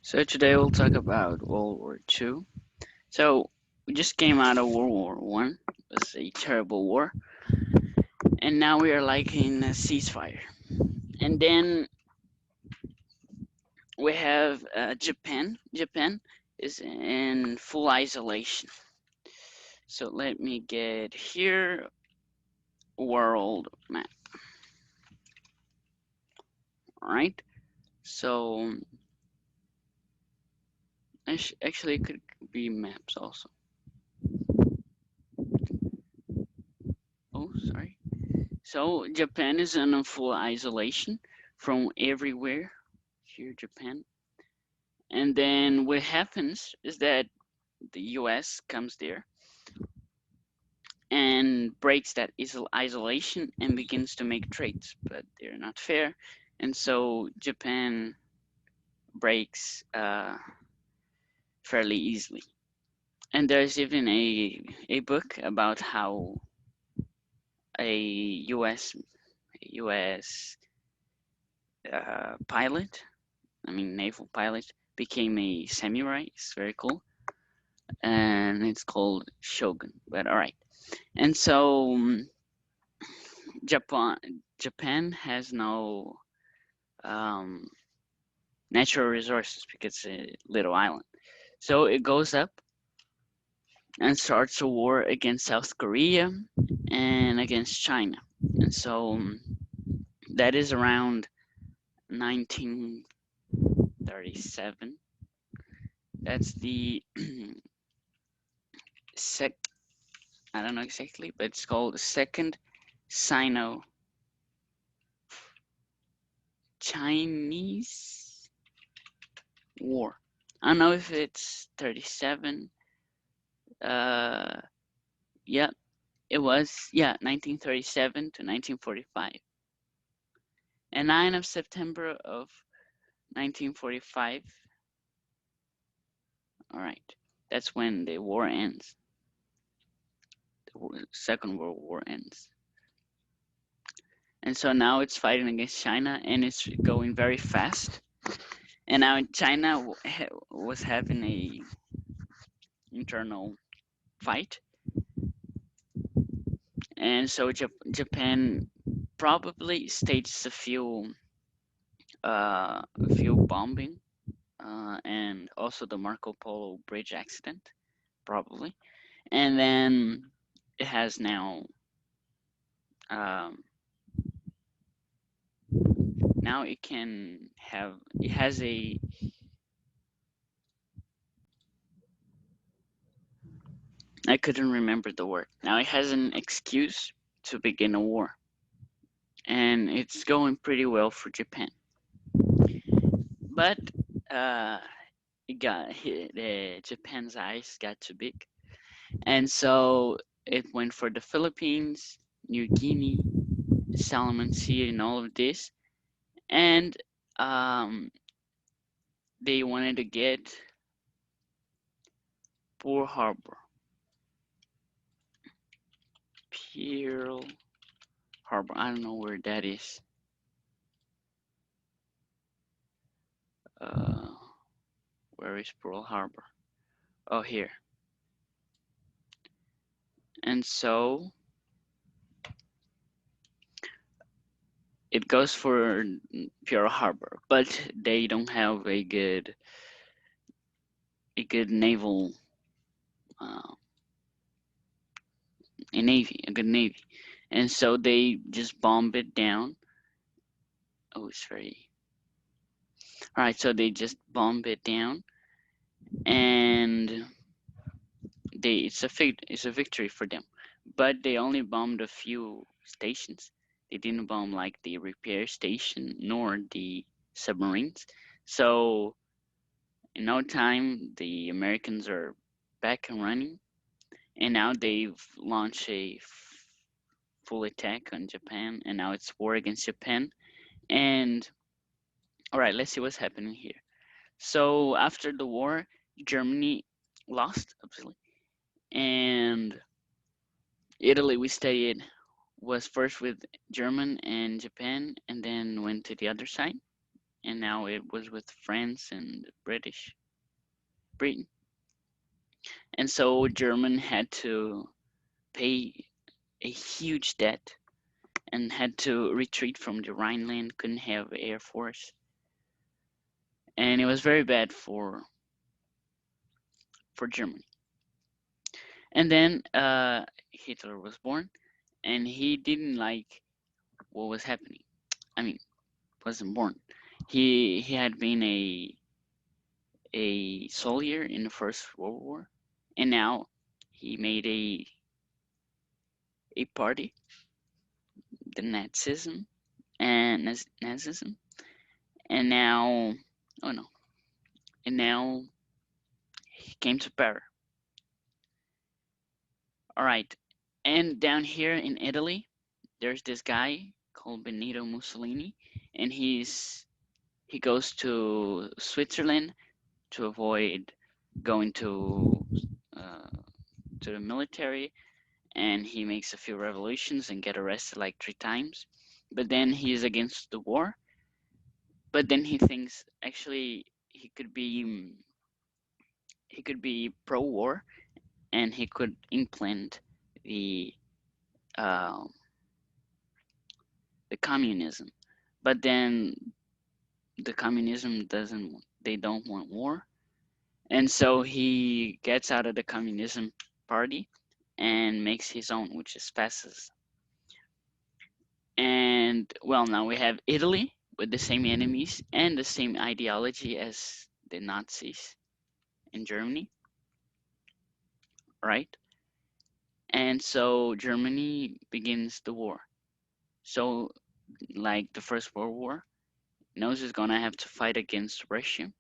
So today we'll talk about World War II. So we just came out of World War One. It was a terrible war, and now we are like in a ceasefire. And then we have Japan. Japan is in full isolation. So let me get here world map. All right. So actually, it could be maps also. Oh, sorry. So Japan is in a full isolation from everywhere. Here, Japan. And then what happens is that the US comes there and breaks that isolation and begins to make trades, but they're not fair. And so Japan breaks fairly easily. And there's even a book about how a US pilot, I mean naval pilot, became a samurai. It's very cool, and it's called Shogun. But all right, and so Japan Japan has no um, natural resources because it's a little island. So it goes up and starts a war against South Korea and against China. And so that is around 1937. That's the sec. I don't know exactly, but it's called the Second Sino-Chinese War. I don't know if it's 37. Uh, yeah, it was. Yeah, 1937 to 1945. And 9 of September of 1945. All right, that's when the war ends. The Second World War ends. And so now it's fighting against China, and it's going very fast. And now China was having a internal fight, and so Japan probably staged a few bombing, and also the Marco Polo bridge accident, probably. And then it has now um, now it has a I couldn't remember the word. Now it has an excuse to begin a war, and it's going pretty well for Japan. But uh, it got Japan's eyes got too big, and so it went for the Philippines, New Guinea, Solomon Sea, and all of this, and um, they wanted to get Pearl Harbor, Pearl Harbor. I don't know where that is. Uh, where is Pearl Harbor? Oh, here. And so it goes for Pearl Harbor, but they don't have a good naval uh, a good navy, and so they just bomb it down. Oh, it's very all right. So they just bomb it down, and it's a victory for them. But they only bombed a few stations. They didn't bomb like the repair station nor the submarines. So in no time, the Americans are back and running, and now they've launched a full attack on Japan, and now it's war against Japan. And all right, let's see what's happening here. So after the war, Germany lost, obviously, and Italy we studied was first with German and Japan, and then went to the other side. and now it was with France and Britain. And so German had to pay a huge debt and had to retreat from the Rhineland, couldn't have air force. And it was very bad for Germany. And then Hitler was born, and he didn't like what was happening. I mean, wasn't born. He had been a soldier in the First World War, and now he made a party, the Nazism and Nazism, and now, oh no, and now he came to power. All right, and down here in Italy, there's this guy called Benito Mussolini, and he goes to Switzerland to avoid going uh, to the military, and he makes a few revolutions and get arrested like 3 times. But then he is against the war. But then he thinks actually he could be pro-war, and he could implant the uh, the communism. But then the communism doesn't. They don't want war, and so he gets out of the communism party and makes his own, which is fascism. And well, now we have Italy with the same enemies and the same ideology as the Nazis in Germany, right? And so Germany begins the war. So, like the First World War, knows it's gonna have to fight against Russia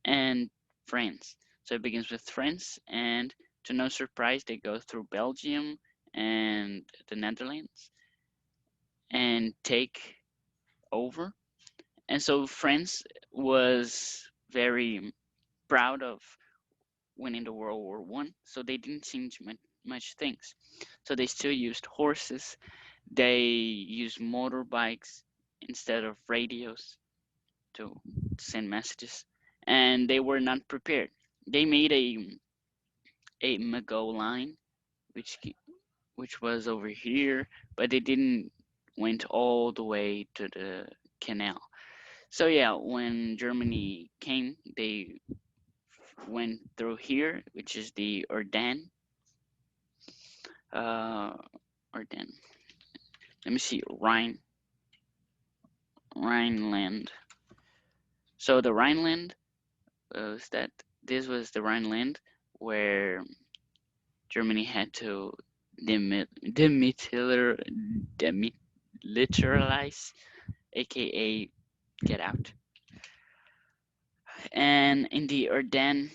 and France. So it begins with France, and to no surprise, they go through Belgium and the Netherlands and take over. And so France was very proud of winning the World War One, so they didn't change much things. So they still used horses. They used motorbikes instead of radios to send messages, and they were not prepared. They made a Mago line, which was over here, but they didn't went all the way to the canal. So yeah, when Germany came, they went through here, which is the uh, Ardennes. Let me see, Rhineland. So the Rhineland was that this was the Rhineland where Germany had to demilitarize, aka get out. And in the Ardennes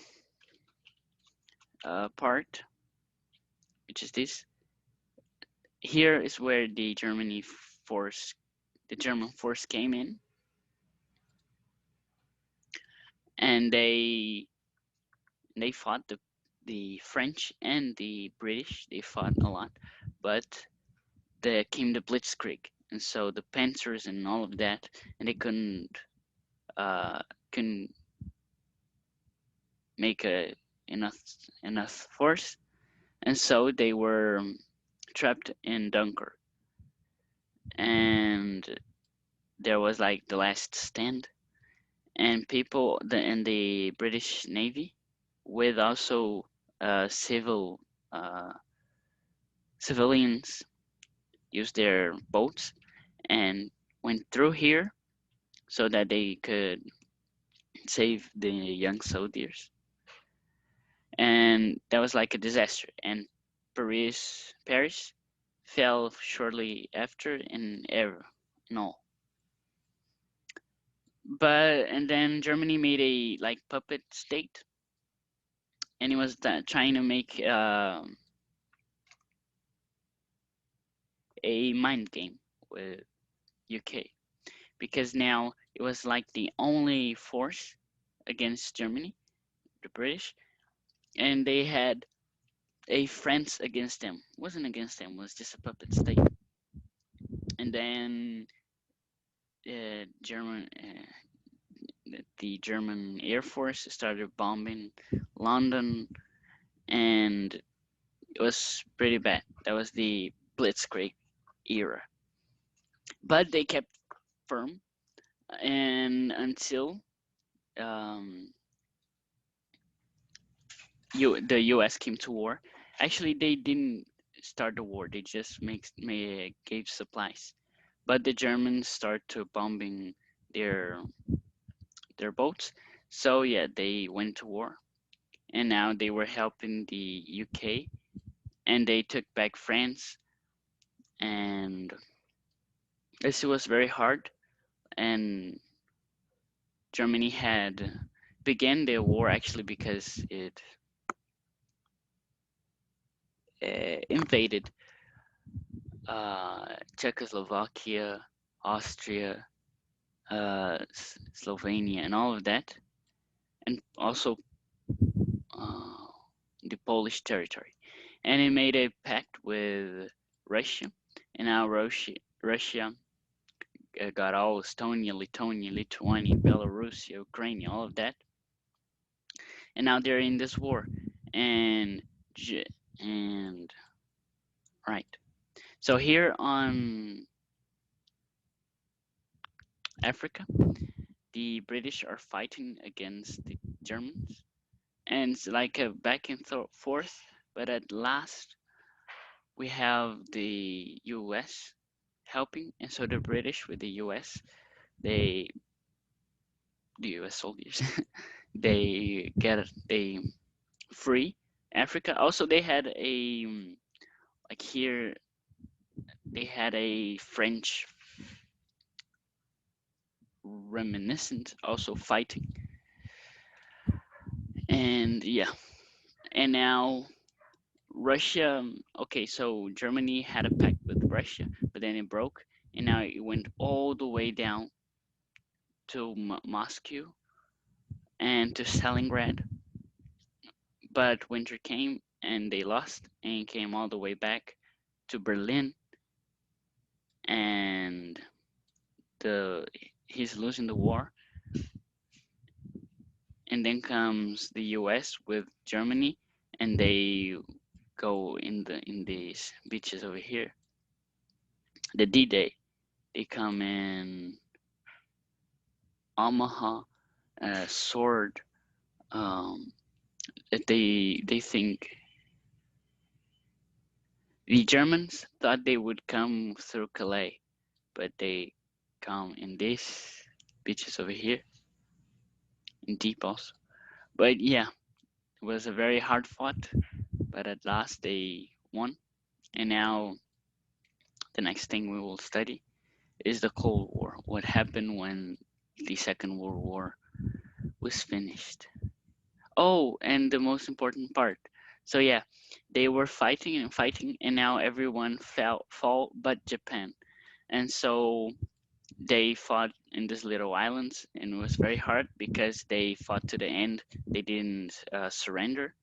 part, which is this, here is where the German force came in, and they fought the French and the British. They fought a lot, but there came the Blitzkrieg, and so the Panthers and all of that, and they couldn't make enough force, and so they were trapped in Dunkirk, and there was like the last stand, and people in the British Navy with also civilians used their boats and went through here so that they could save the young soldiers. And that was like a disaster. And Paris fell shortly after in all. And then Germany made a like puppet state, and it was trying to make a mind game with UK, because now it was like the only force against Germany, the British, and they had a France against them. It wasn't against them, it was just a puppet state. And then the German Air Force started bombing London, and it was pretty bad. That was the Blitzkrieg era. But they kept firm, and until um, the U.S. came to war. Actually, they didn't start the war. They just gave supplies. But the Germans started to bombing their their boats. So yeah, they went to war, and now they were helping the UK, and they took back France, and this was very hard. And Germany had began the war actually because it invaded Czechoslovakia, Austria, Slovenia, and all of that, and also uh, the Polish territory. And it made a pact with Russia, and now Russia got all Estonia, Lithuania, Belarus, Ukraine, all of that, and now they're in this war, and and right. So here on Africa, the British are fighting against the Germans, and it's like a back and forth. But at last, we have the U.S. helping, and so the British with the U.S. they the U.S. soldiers they free Africa. Also, they had a like here they had a French reminiscent also fighting, and yeah, and now Russia. Okay, so Germany had a pact with Russia, but then it broke, and now it went all the way down to Moscow and to Stalingrad. But winter came and they lost and came all the way back to Berlin, and the he's losing the war. And then comes the U.S. with Germany, and they go in these beaches over here. The D-Day. They come in Omaha, Sword. Um, they think the Germans thought they would come through Calais, but they come in these beaches over here, in deep also. But yeah, it was a very hard fought, but at last they won. And now the next thing we will study is the Cold War. What happened when the Second World War was finished? Oh, and the most important part. So yeah, they were fighting and fighting, and now everyone fall but Japan. And so they fought in these little islands, and it was very hard because they fought to the end. They didn't surrender.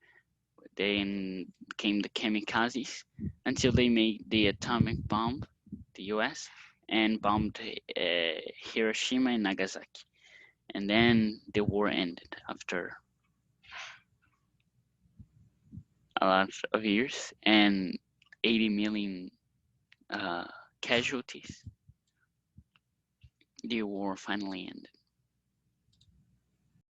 Then came the kamikazes until they made the atomic bomb, the U.S., and bombed Hiroshima and Nagasaki. And then the war ended after a lot of years and 80 million uh, casualties. The war finally ended.